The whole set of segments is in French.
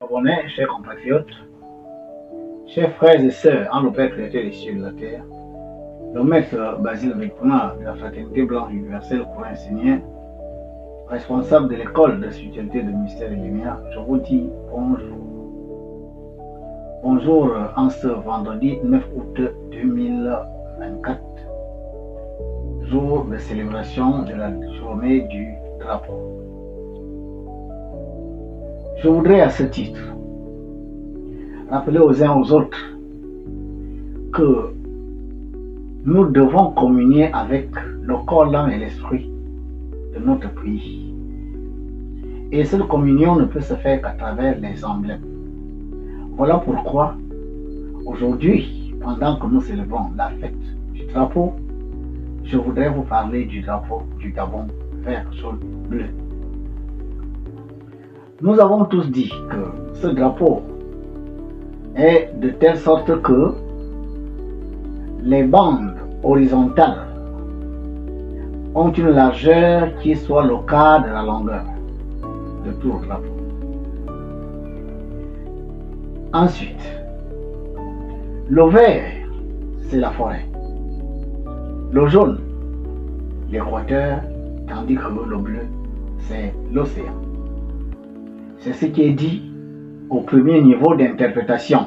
Abonnés, chers compatriotes, chers frères et sœurs en le Père créateur des cieux et de la terre, le maître Basile Vicuna de la Fraternité Blanche Universelle Courant Enseignant, responsable de l'école de spiritualité de Mystère et Lumière, je vous dis bonjour. Bonjour en ce vendredi 9 août 2024, jour de célébration de la journée du drapeau. Je voudrais à ce titre rappeler aux uns aux autres que nous devons communier avec le corps, l'âme et l'esprit de notre pays. Et cette communion ne peut se faire qu'à travers les emblèmes. Voilà pourquoi aujourd'hui, pendant que nous célébrons la fête du drapeau, je voudrais vous parler du drapeau du Gabon vert, jaune, bleu. Nous avons tous dit que ce drapeau est de telle sorte que les bandes horizontales ont une largeur qui soit le quart de la longueur de tout le drapeau. Ensuite, le vert, c'est la forêt. Le jaune, l'équateur, tandis que le bleu, c'est l'océan. C'est ce qui est dit au premier niveau d'interprétation.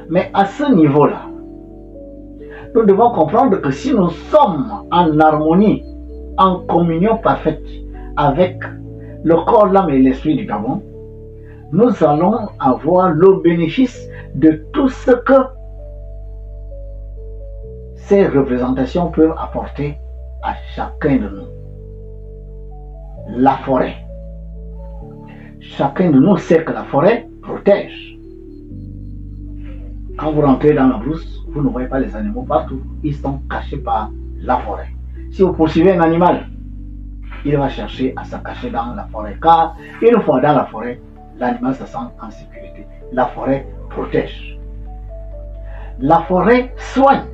Mais à ce niveau-là, nous devons comprendre que si nous sommes en harmonie, en communion parfaite avec le corps, l'âme et l'esprit du Gabon, nous allons avoir le bénéfice de tout ce que ces représentations peuvent apporter à chacun de nous. La forêt. Chacun de nous sait que la forêt protège. Quand vous rentrez dans la brousse, vous ne voyez pas les animaux partout. Ils sont cachés par la forêt. Si vous poursuivez un animal, il va chercher à se cacher dans la forêt. Car une fois dans la forêt, l'animal se sent en sécurité. La forêt protège. La forêt soigne.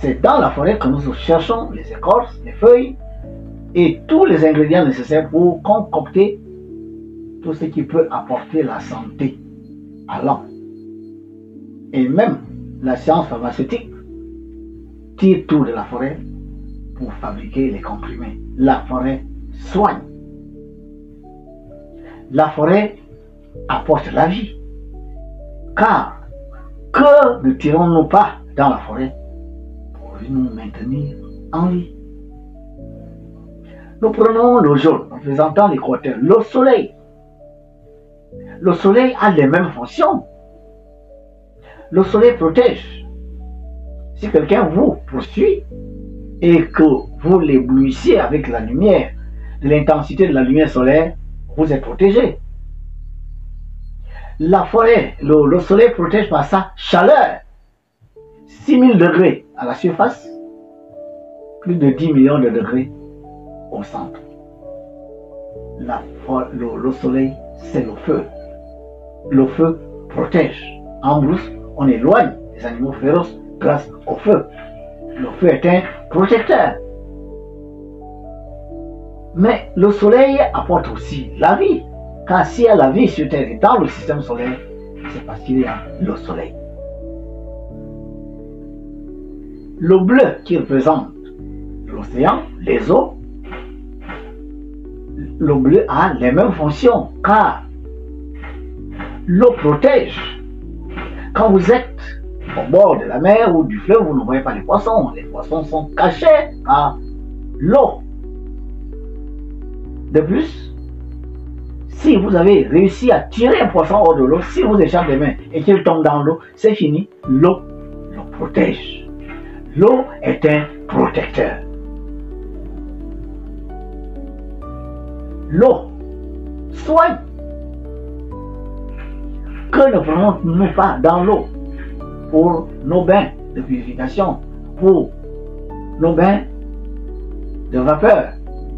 C'est dans la forêt que nous cherchons les écorces, les feuilles, et tous les ingrédients nécessaires pour concocter tout ce qui peut apporter la santé à l'homme. Et même la science pharmaceutique tire tout de la forêt pour fabriquer les comprimés. La forêt soigne. La forêt apporte la vie. Car que ne tirons-nous pas dans la forêt pour nous maintenir en vie? Nous prenons le jaune, représentant l'équateur, le soleil. Le soleil a les mêmes fonctions. Le soleil protège. Si quelqu'un vous poursuit et que vous l'éblouissez avec la lumière, de l'intensité de la lumière solaire, vous êtes protégé. La forêt, le soleil protège par sa chaleur. 6000 degrés à la surface, plus de 10 millions de degrés au centre. Le soleil, c'est le feu. Le feu protège. En brousse, on éloigne les animaux féroces grâce au feu. Le feu est un protecteur. Mais le soleil apporte aussi la vie. Car s'il y a la vie sur Terre et dans le système solaire, c'est parce qu'il y a le soleil. Le bleu qui représente l'océan, les eaux, le bleu a les mêmes fonctions car l'eau protège. Quand vous êtes au bord de la mer ou du fleuve, vous ne voyez pas les poissons. Les poissons sont cachés par l'eau. De plus, si vous avez réussi à tirer un poisson hors de l'eau, s'il vous échappe des mains et qu'il tombe dans l'eau, c'est fini. L'eau le protège. L'eau est un protecteur. L'eau soigne. Que ne prenons-nous pas dans l'eau pour nos bains de purification, pour nos bains de vapeur,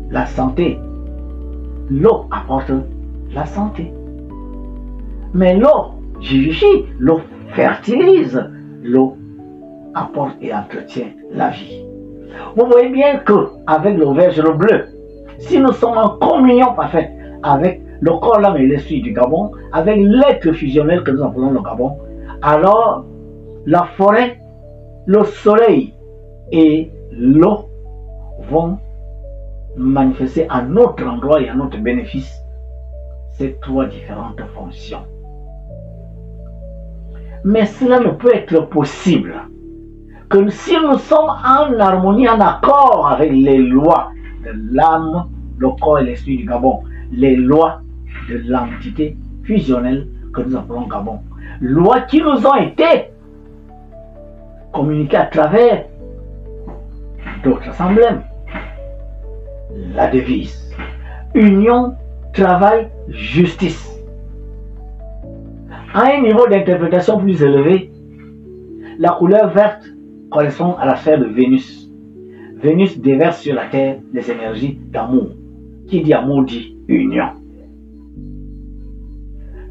la santé? L'eau apporte la santé. Mais l'eau vivifie, l'eau fertilise, l'eau apporte et entretient la vie. Vous voyez bien que avec le vert et le bleu, si nous sommes en communion parfaite avec le corps, l'âme et l'esprit du Gabon, avec l'être fusionnel que nous appelons le Gabon, alors la forêt, le soleil et l'eau vont manifester à notre endroit et à notre bénéfice ces trois différentes fonctions. Mais cela ne peut être possible que si nous sommes en harmonie, en accord avec les lois de l'âme, le corps et l'esprit du Gabon, les lois de l'entité fusionnelle que nous appelons Gabon, lois qui nous ont été communiquées à travers d'autres emblèmes. La devise: union, travail, justice. À un niveau d'interprétation plus élevé, la couleur verte correspond à la sphère de Vénus. Vénus déverse sur la Terre les énergies d'amour. Qui dit amour dit union.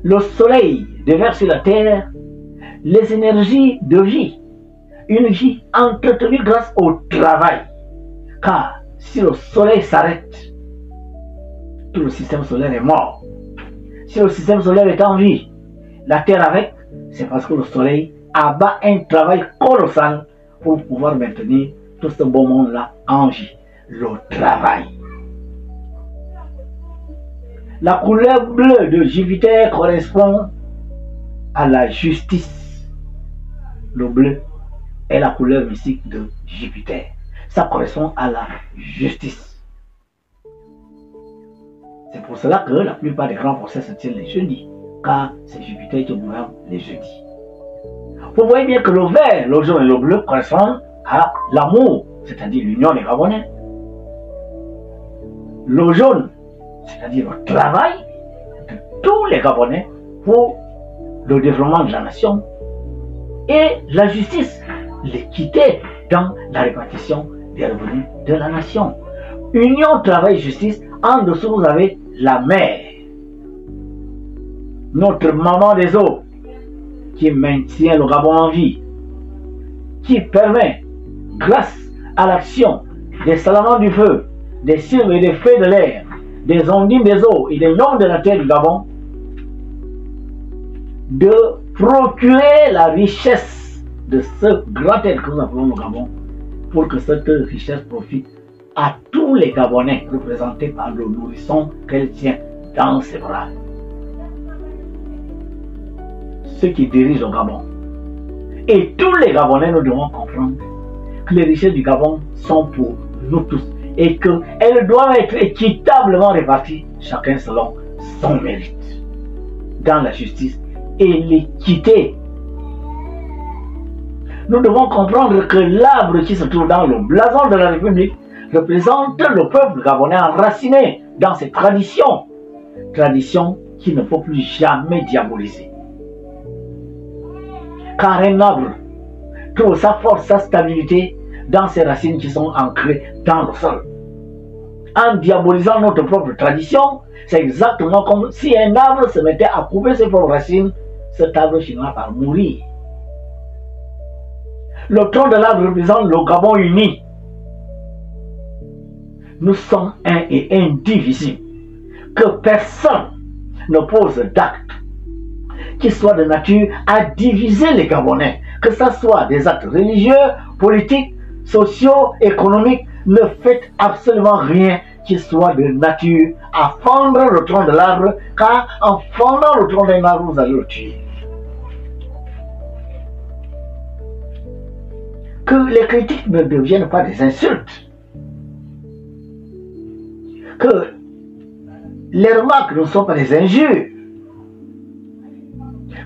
Le soleil déverse sur la Terre les énergies de vie. Une vie entretenue grâce au travail. Car si le soleil s'arrête, tout le système solaire est mort. Si le système solaire est en vie, la Terre avec, c'est parce que le soleil abat un travail colossal pour pouvoir maintenir tout ce beau monde-là en vie. Le travail. La couleur bleue de Jupiter correspond à la justice. Le bleu est la couleur mystique de Jupiter. Ça correspond à la justice. C'est pour cela que la plupart des grands procès se tiennent les jeudis, car c'est Jupiter qui gouverne les jeudis. Vous voyez bien que le vert, le jaune et le bleu correspondent à l'amour, c'est-à-dire l'union des Gabonais. Le jaune, c'est-à-dire le travail de tous les Gabonais pour le développement de la nation. Et la justice, l'équité dans la répartition des revenus de la nation. Union, travail, justice. En dessous, vous avez la mer, notre maman des eaux, qui maintient le Gabon en vie, qui permet, grâce à l'action des salamandres du feu, des sylves et des fées de l'air, des ondines des eaux et des gnomes de la terre du Gabon, de procurer la richesse de ce grand être que nous appelons le Gabon, pour que cette richesse profite à tous les Gabonais représentés par le nourrisson qu'elle tient dans ses bras. Ceux qui dirigent le Gabon. Et tous les Gabonais, nous devons comprendre que les richesses du Gabon sont pour nous tous et qu'elles doivent être équitablement réparties, chacun selon son mérite, dans la justice et l'équité. Nous devons comprendre que l'arbre qui se trouve dans le blason de la République représente le peuple gabonais enraciné dans ses traditions, traditions qui ne faut plus jamais diaboliser. Car un arbre trouve sa force, sa stabilité dans ses racines qui sont ancrées dans le sol. En diabolisant notre propre tradition, c'est exactement comme si un arbre se mettait à couper ses propres racines, cet arbre finira par mourir. Le tronc de l'arbre représente le Gabon uni. Nous sommes un et indivisibles. Que personne ne pose d'acte qui soit de nature à diviser les Gabonais. Que ce soit des actes religieux, politiques, sociaux, économiques. Ne faites absolument rien qui soit de nature à fendre le tronc de l'arbre, car en fendant le tronc d'un arbre, vous allez le tuer. Que les critiques ne deviennent pas des insultes. Que les remarques ne sont pas des injures.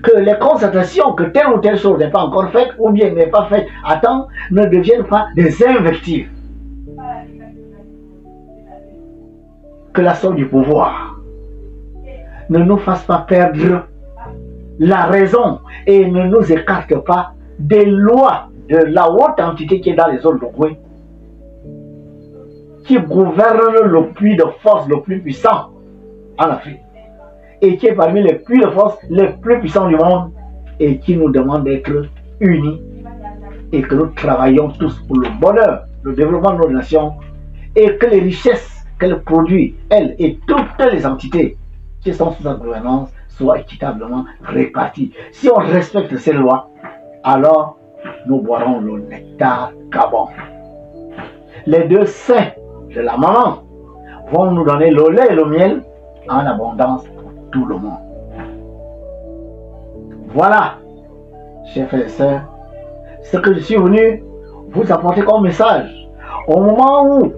Que les constatations que telle ou telle chose n'est pas encore faite ou bien n'est pas faite à temps ne deviennent pas des invectives. Que la somme du pouvoir ne nous fasse pas perdre la raison et ne nous écarte pas des lois de la haute entité qui est dans les zones de Goué, qui gouverne le puits de force le plus puissant en Afrique et qui est parmi les puits de force les plus puissants du monde et qui nous demande d'être unis et que nous travaillons tous pour le bonheur, le développement de nos nations et que les richesses qu'elle produit, elle et toutes les entités qui sont sous sa gouvernance soient équitablement répartis. Si on respecte ces lois, alors nous boirons le nectar Gabon. Les deux seins de la maman vont nous donner le lait et le miel en abondance pour tout le monde. Voilà, chers frères et sœurs, ce que je suis venu vous apporter comme message. Au moment où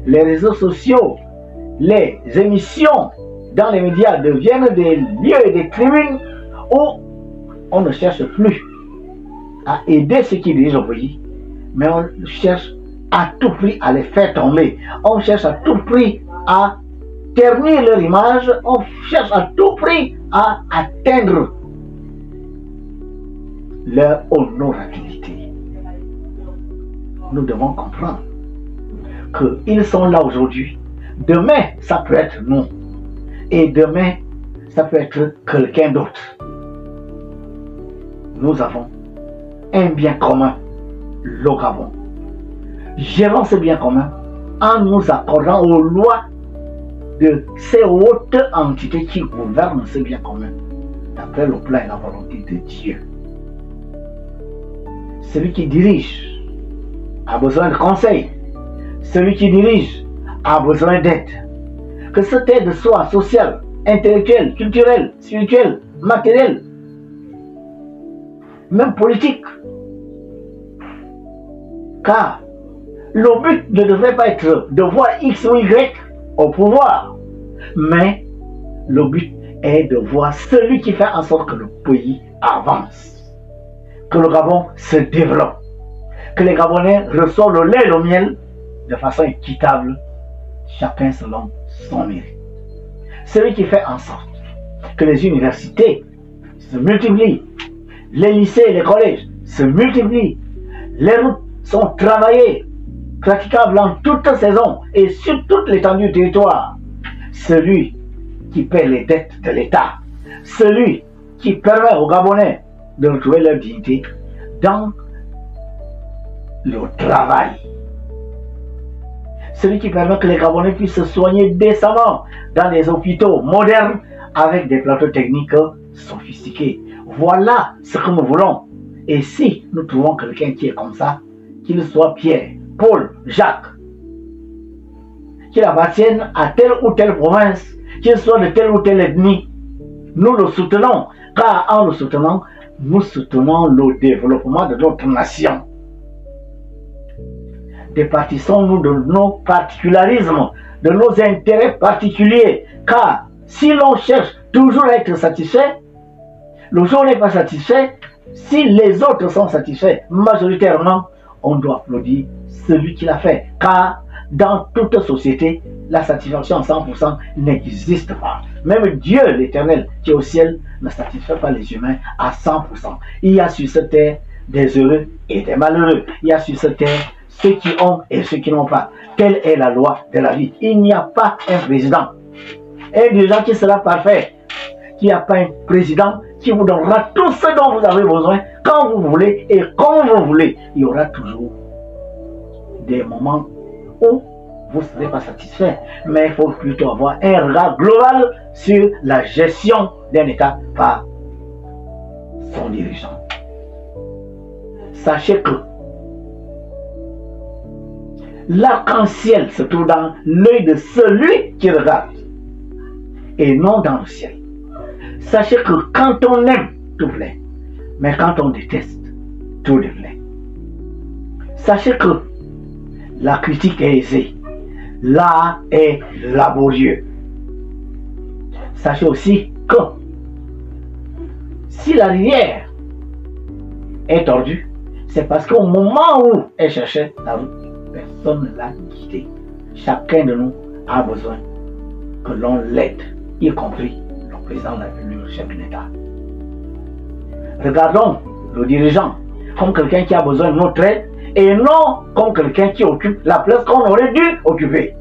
les réseaux sociaux, les émissions dans les médias deviennent des lieux et des tribunes où on ne cherche plus à aider ceux qui dirigent le pays, mais on cherche à tout prix à les faire tomber. On cherche à tout prix à ternir leur image. On cherche à tout prix à atteindre leur honorabilité. Nous devons comprendre qu'ils sont là aujourd'hui. Demain, ça peut être nous. Et demain, ça peut être quelqu'un d'autre. Nous avons un bien commun, le Gabon. Gérons ce bien commun en nous accordant aux lois de ces hautes entités qui gouvernent ce bien commun, d'après le plan et la volonté de Dieu. Celui qui dirige a besoin de conseils. Celui qui dirige a besoin d'aide. Que cette aide soit sociale, intellectuelle, culturelle, spirituelle, matérielle, même politique. Car le but ne devrait pas être de voir X ou Y au pouvoir, mais le but est de voir celui qui fait en sorte que le pays avance, que le Gabon se développe, que les Gabonais reçoivent le lait et le miel de façon équitable, chacun selon son mérite. Celui qui fait en sorte que les universités se multiplient, les lycées et les collèges se multiplient, les routes sont travaillées, praticables en toute saison et sur toute l'étendue du territoire. Celui qui paie les dettes de l'État, celui qui permet aux Gabonais de retrouver leur dignité dans le travail, celui qui permet que les Gabonais puissent se soigner décemment dans des hôpitaux modernes avec des plateaux techniques sophistiqués. Voilà ce que nous voulons. Et si nous trouvons quelqu'un qui est comme ça, qu'il soit Pierre, Paul, Jacques, qu'il appartienne à telle ou telle province, qu'il soit de telle ou telle ethnie, nous le soutenons, car en le soutenant, nous soutenons le développement de notre nation. Départissons-nous de nos particularismes, de nos intérêts particuliers, car si l'on cherche toujours à être satisfait, le jour n'est pas satisfait. Si les autres sont satisfaits, majoritairement, on doit applaudir celui qui l'a fait, car dans toute société, la satisfaction à 100% n'existe pas. Même Dieu, l'Éternel, qui est au ciel, ne satisfait pas les humains à 100%. Il y a sur cette terre des heureux et des malheureux. Il y a sur cette terre ceux qui ont et ceux qui n'ont pas. Telle est la loi de la vie. Il n'y a pas un président, un dirigeant qui sera parfait. Il n'y a pas un président qui vous donnera tout ce dont vous avez besoin, quand vous voulez et comme vous voulez. Il y aura toujours des moments où vous ne serez pas satisfait, mais il faut plutôt avoir un regard global sur la gestion d'un État par son dirigeant. Sachez que l'arc-en-ciel se trouve dans l'œil de celui qui regarde et non dans le ciel. Sachez que quand on aime, tout plaît, mais quand on déteste, tout déplaît. Sachez que la critique est aisée, l'art est laborieux. Sachez aussi que si la rivière est tordue, c'est parce qu'au moment où elle cherchait la route, personne ne l'a guidée. Chacun de nous a besoin que l'on l'aide, y compris le président de la République, le chef de l'État. Regardons le dirigeant comme quelqu'un qui a besoin de notre aide et non comme quelqu'un qui occupe la place qu'on aurait dû occuper.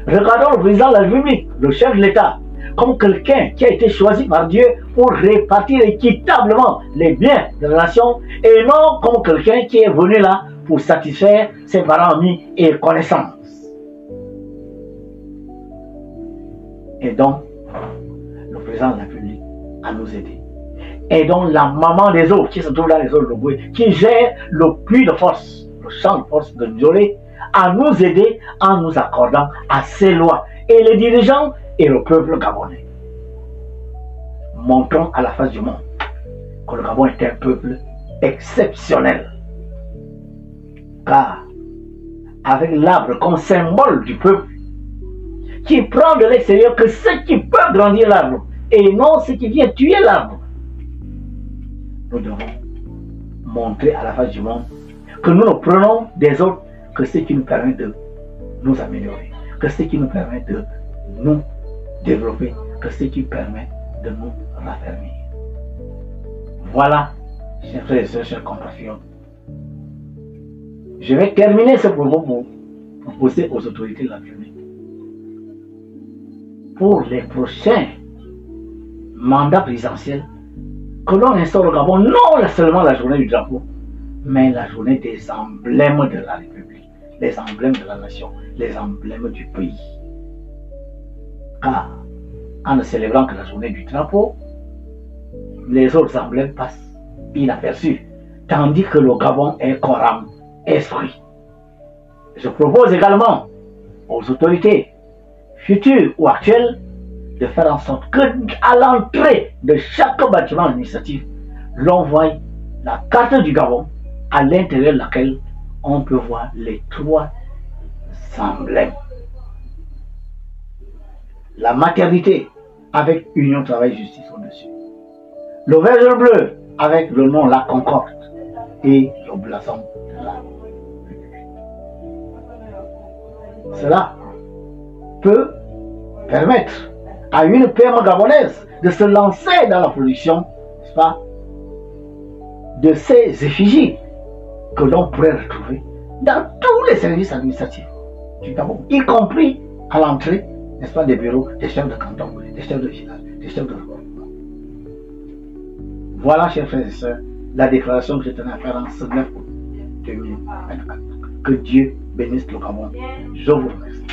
Regardons le président de la République, le chef de l'État, comme quelqu'un qui a été choisi par Dieu pour répartir équitablement les biens de la nation et non comme quelqu'un qui est venu là pour satisfaire ses parents, amis et connaissances. Et donc, le président de la République à nous aider. Aidons la maman des autres qui se trouve dans les autres Loboué, qui gère le puits de force, le champ de force de Ndiolé, à nous aider en nous accordant à ces lois. Et les dirigeants et le peuple gabonais. Montrons à la face du monde que le Gabon est un peuple exceptionnel. Car avec l'arbre comme symbole du peuple, qui prend de l'extérieur que ceux qui peuvent grandir l'arbre et non ceux qui viennent tuer l'arbre, nous devons montrer à la face du monde que nous ne prenons des autres que ce qui nous permet de nous améliorer, que ce qui nous permet de nous développer, que ce qui permet de nous raffermir. Voilà, chers frères et sœurs, chers compatriotes. Je vais terminer ce propos pour proposer aux autorités de la République, pour les prochains mandats présidentiels, que l'on instaure au Gabon non seulement la journée du drapeau, mais la journée des emblèmes de la République, les emblèmes de la nation, les emblèmes du pays. Car en ne célébrant que la journée du drapeau, les autres emblèmes passent inaperçus, tandis que le Gabon est corps, âme, esprit. Je propose également aux autorités futures ou actuelles de faire en sorte que à l'entrée de chaque bâtiment administratif, l'on voie la carte du Gabon, à l'intérieur de laquelle on peut voir les trois emblèmes. La maternité avec Union Travail Justice au-dessus. Le vert et le bleu avec le nom La Concorde et le blason de la République. Cela peut permettre à une PME gabonaise de se lancer dans la production, n'est-ce pas, de ces effigies que l'on pourrait retrouver dans tous les services administratifs du Gabon, y compris à l'entrée, n'est-ce pas, des bureaux des chefs de canton, des chefs de village, des chefs de regroupement. Voilà, chers frères et sœurs, la déclaration que je tenais à faire en ce 9 août 2024. Que Dieu bénisse le Gabon. Je vous remercie.